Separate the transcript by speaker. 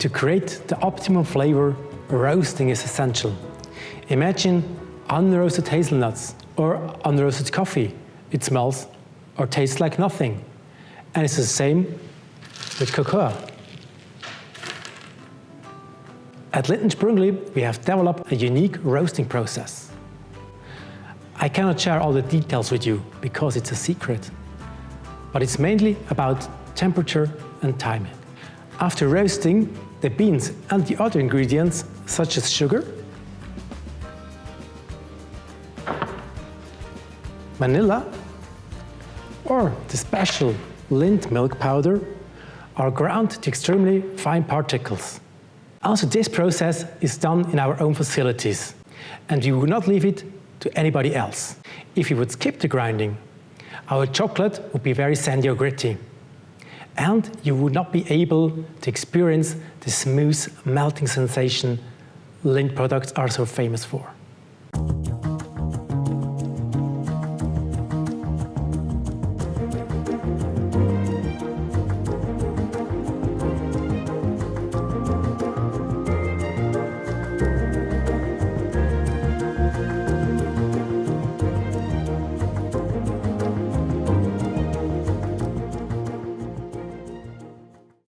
Speaker 1: To create the optimum flavor, roasting is essential. Imagine unroasted hazelnuts or unroasted coffee. It smells or tastes like nothing. And it's the same with cocoa. At Lindt Sprungli, we have developed a unique roasting process. I cannot share all the details with you because it's a secret, but it's mainly about temperature and timing. After roasting, the beans and the other ingredients, such as sugar, vanilla, or the special Lindt milk powder, are ground to extremely fine particles. Also, this process is done in our own facilities, and we would not leave it to anybody else. If you would skip the grinding, our chocolate would be very sandy or gritty, and you would not be able to experience the smooth melting sensation Lindt products are so famous for.